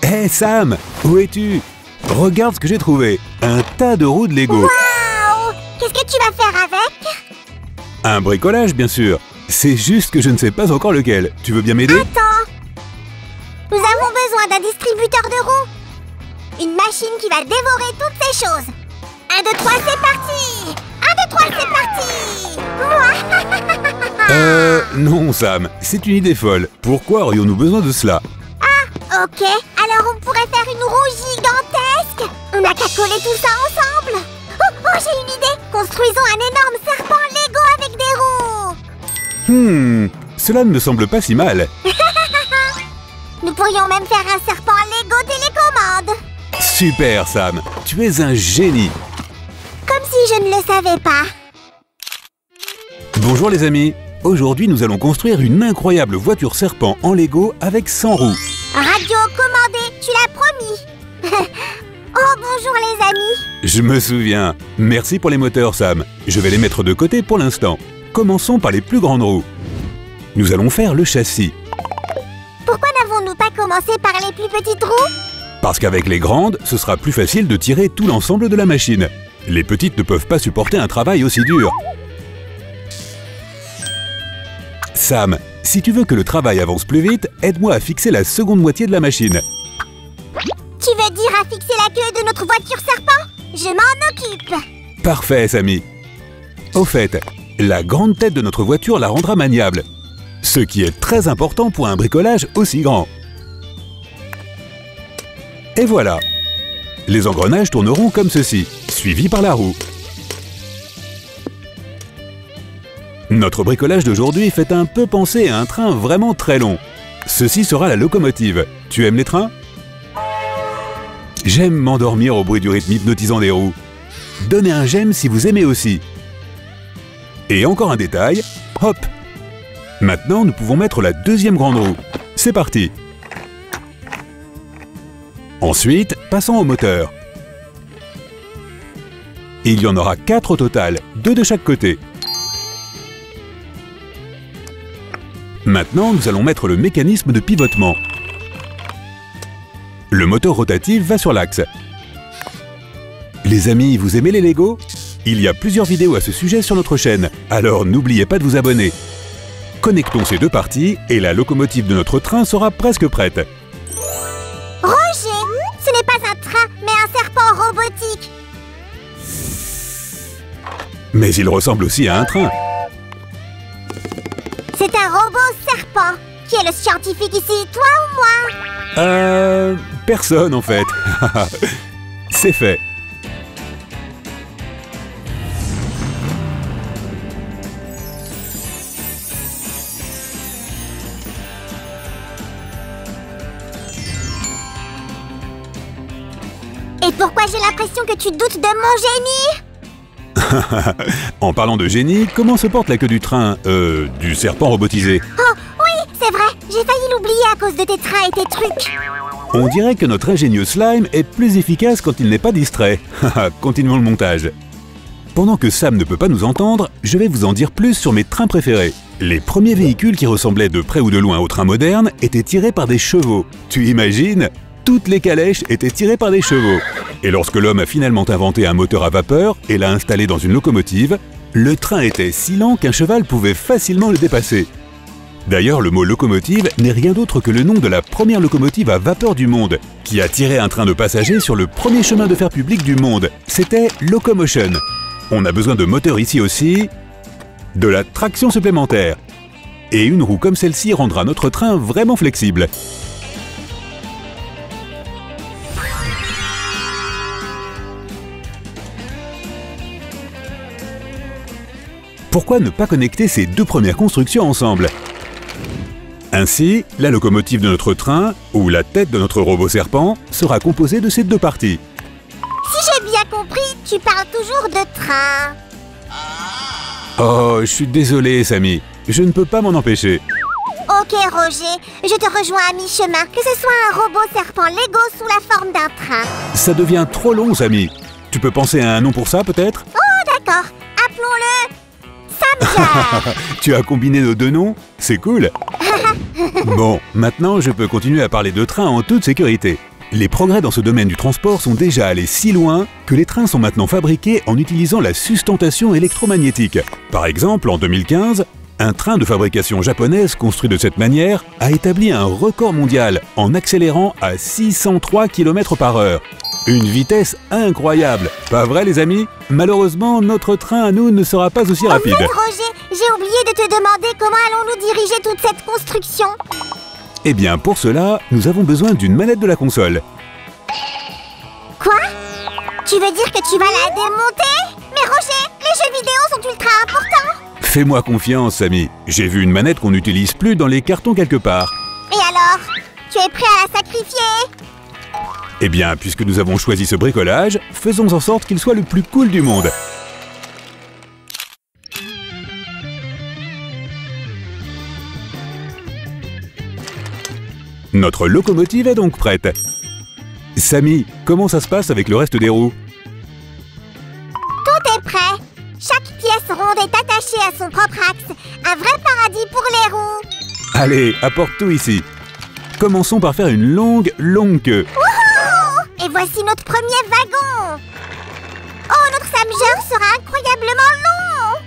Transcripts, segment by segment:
Hé Sam, où es-tu? Regarde ce que j'ai trouvé, un tas de roues de Lego. Waouh! Qu'est-ce que tu vas faire avec? Un bricolage, bien sûr. C'est juste que je ne sais pas encore lequel. Tu veux bien m'aider? Attends! Nous avons besoin d'un distributeur de roues. Une machine qui va dévorer toutes ces choses. 1, 2, 3, c'est parti! 1, 2, 3, c'est parti! Non Sam, c'est une idée folle. Pourquoi aurions-nous besoin de cela? Ah, ok. Alors on pourrait faire une roue gigantesque. On n'a qu'à coller tout ça ensemble. Oh, j'ai une idée. Construisons un énorme serpent Lego avec des roues. Cela ne me semble pas si mal. Nous pourrions même faire un serpent Lego télécommande. Super Sam, tu es un génie. Comme si je ne le savais pas. Bonjour les amis. Aujourd'hui, nous allons construire une incroyable voiture serpent en Lego avec 100 roues. Radio commandée, tu l'as promis. Oh, bonjour les amis. Je me souviens. Merci pour les moteurs Sam. Je vais les mettre de côté pour l'instant. Commençons par les plus grandes roues. Nous allons faire le châssis. Pourquoi n'avons-nous pas commencé par les plus petites roues? Parce qu'avec les grandes, ce sera plus facile de tirer tout l'ensemble de la machine. Les petites ne peuvent pas supporter un travail aussi dur. Sam, si tu veux que le travail avance plus vite, aide-moi à fixer la seconde moitié de la machine. Tu veux dire à fixer la queue de notre voiture serpent? Je m'en occupe. Parfait, Samy. Au fait, la grande tête de notre voiture la rendra maniable. Ce qui est très important pour un bricolage aussi grand. Et voilà. Les engrenages tourneront comme ceci, suivis par la roue. Notre bricolage d'aujourd'hui fait un peu penser à un train vraiment très long. Ceci sera la locomotive. Tu aimes les trains? J'aime m'endormir au bruit du rythme hypnotisant des roues. Donnez un j'aime si vous aimez aussi. Et encore un détail, hop! Maintenant, nous pouvons mettre la deuxième grande roue. C'est parti! Ensuite, passons au moteur. Il y en aura 4 au total, 2 de chaque côté. Maintenant, nous allons mettre le mécanisme de pivotement. Le moteur rotatif va sur l'axe. Les amis, vous aimez les Lego? Il y a plusieurs vidéos à ce sujet sur notre chaîne, alors n'oubliez pas de vous abonner. Connectons ces deux parties et la locomotive de notre train sera presque prête. Roger, ce n'est pas un train, mais un serpent robotique. Mais il ressemble aussi à un train. C'est un robot serpent. Qui est le scientifique ici, toi ou moi? Personne en fait. C'est fait. Et pourquoi j'ai l'impression que tu doutes de mon génie? En parlant de génie, comment se porte la queue du train, du serpent robotisé? Oh, oui, c'est vrai, j'ai failli l'oublier à cause de tes trains et tes trucs. On dirait que notre ingénieux slime est plus efficace quand il n'est pas distrait. Continuons le montage. Pendant que Sam ne peut pas nous entendre, je vais vous en dire plus sur mes trains préférés. Les premiers véhicules qui ressemblaient de près ou de loin aux trains modernes étaient tirés par des chevaux. Tu imagines? Toutes les calèches étaient tirées par des chevaux. Et lorsque l'homme a finalement inventé un moteur à vapeur et l'a installé dans une locomotive, le train était si lent qu'un cheval pouvait facilement le dépasser. D'ailleurs, le mot locomotive n'est rien d'autre que le nom de la première locomotive à vapeur du monde, qui a tiré un train de passagers sur le premier chemin de fer public du monde. C'était Locomotion. On a besoin de moteurs ici aussi, de la traction supplémentaire. Et une roue comme celle-ci rendra notre train vraiment flexible. Pourquoi ne pas connecter ces deux premières constructions ensemble? Ainsi, la locomotive de notre train, ou la tête de notre robot serpent, sera composée de ces deux parties. Si j'ai bien compris, tu parles toujours de train. Oh, je suis désolé, Samy. Je ne peux pas m'en empêcher. Ok, Roger, je te rejoins à mi-chemin, que ce soit un robot serpent Lego sous la forme d'un train. Ça devient trop long, Samy. Tu peux penser à un nom pour ça, peut-être? Oh, d'accord. Appelons-le Samcar. Tu as combiné nos deux noms? C'est cool. Bon, maintenant je peux continuer à parler de train en toute sécurité. Les progrès dans ce domaine du transport sont déjà allés si loin que les trains sont maintenant fabriqués en utilisant la sustentation électromagnétique. Par exemple, en 2015, un train de fabrication japonaise construit de cette manière a établi un record mondial en accélérant à 603 km/h. Une vitesse incroyable, pas vrai les amis? Malheureusement, notre train à nous ne sera pas aussi rapide. En fait, Roger, j'ai oublié de te demander comment allons-nous diriger toute cette construction. Eh bien, pour cela, nous avons besoin d'une manette de la console. Quoi? Tu veux dire que tu vas la démonter? Mais Roger, les jeux vidéo sont ultra importants. Fais-moi confiance, Samy. J'ai vu une manette qu'on n'utilise plus dans les cartons quelque part. Et alors? Tu es prêt à la sacrifier? Eh bien, puisque nous avons choisi ce bricolage, faisons en sorte qu'il soit le plus cool du monde. Notre locomotive est donc prête. Samy, comment ça se passe avec le reste des roues? Tout est prêt. Chaque pièce ronde est attachée à son propre axe. Un vrai paradis pour les roues. Allez, apporte tout ici. Commençons par faire une longue queue. Wouhou! Et voici notre premier wagon. Oh, notre Samger sera incroyablement long.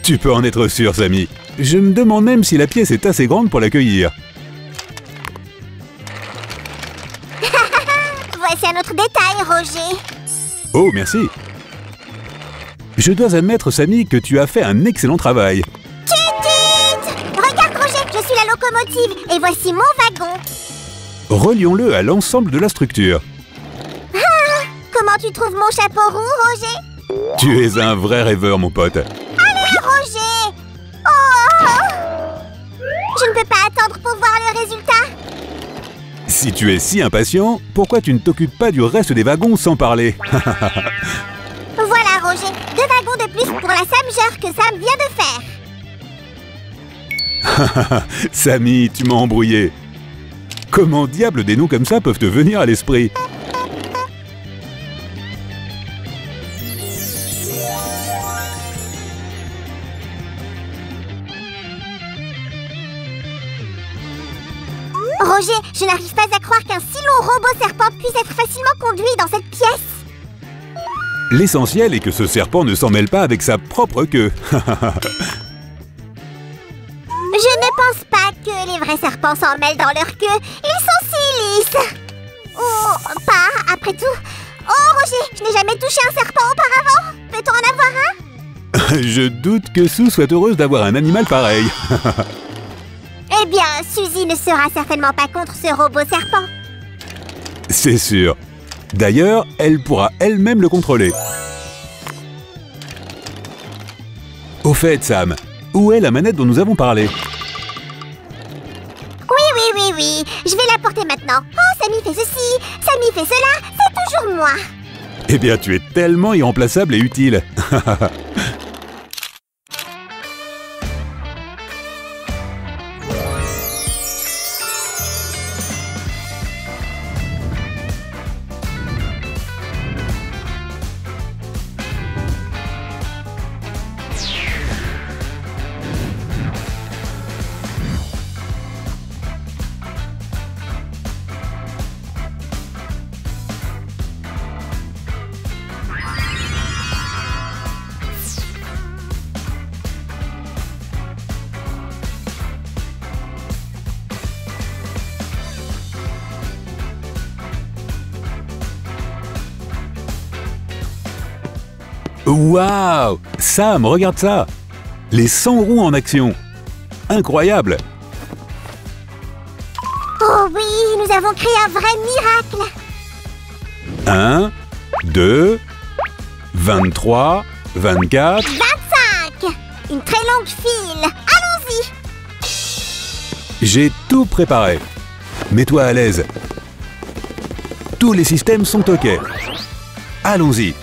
Tu peux en être sûr, Samy. Je me demande même si la pièce est assez grande pour l'accueillir. Voici un autre détail, Roger. Oh, merci. Je dois admettre, Samy, que tu as fait un excellent travail. Tut! Regarde, Roger, je suis la locomotive et voici mon wagon. Relions-le à l'ensemble de la structure. Comment tu trouves mon chapeau roux, Roger? Tu es un vrai rêveur, mon pote. Allez, Roger! Oh! Je ne peux pas attendre pour voir le résultat. Si tu es si impatient, pourquoi tu ne t'occupes pas du reste des wagons sans parler? Voilà, Roger, 2 wagons de plus pour la Samger que Sam vient de faire. Samy, tu m'as embrouillé. Comment diable des noms comme ça peuvent te venir à l'esprit? Roger, je n'arrive pas à croire qu'un si long robot serpent puisse être facilement conduit dans cette pièce. L'essentiel est que ce serpent ne s'en mêle pas avec sa propre queue. Je ne pense pas que les vrais serpents s'en mêlent dans leur queue. Ils sont si lisses. Oh, pas, après tout. Oh, Roger, je n'ai jamais touché un serpent auparavant. Peut-on en avoir un? Je doute que Sue soit heureuse d'avoir un animal pareil. Eh bien, Suzy ne sera certainement pas contre ce robot serpent. C'est sûr. D'ailleurs, elle pourra elle-même le contrôler. Au fait, Sam, où est la manette dont nous avons parlé? Oui. Je vais l'apporter maintenant. Oh, Sammy fait ceci, Sammy fait cela. C'est toujours moi. Eh bien, tu es tellement irremplaçable et utile. Waouh! Sam, regarde ça! Les 100 roues en action! Incroyable! Oh oui, nous avons créé un vrai miracle. 1, 2, 23, 24... 25. Une très longue file. Allons-y. J'ai tout préparé. Mets-toi à l'aise. Tous les systèmes sont OK. Allons-y.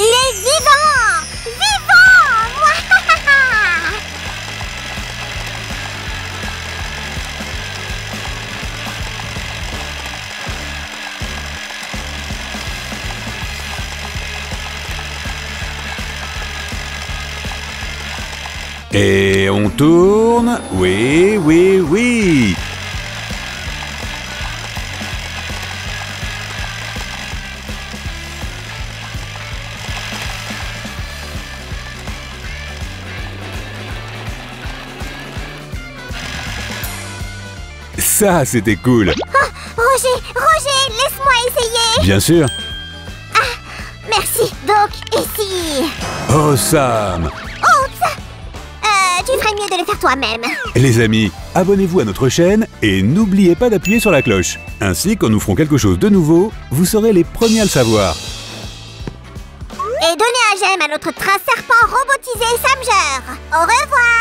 Il est vivant! Vivant! Mouahaha! Et on tourne. Oui, oui, oui. Ça, c'était cool. Oh, Roger, laisse-moi essayer. Bien sûr. Merci. Donc, ici. Oh, Sam. Tu ferais mieux de le faire toi-même. Les amis, abonnez-vous à notre chaîne et n'oubliez pas d'appuyer sur la cloche. Ainsi, quand nous ferons quelque chose de nouveau, vous serez les premiers à le savoir. Et donnez un j'aime à notre train serpent robotisé Samger. Au revoir.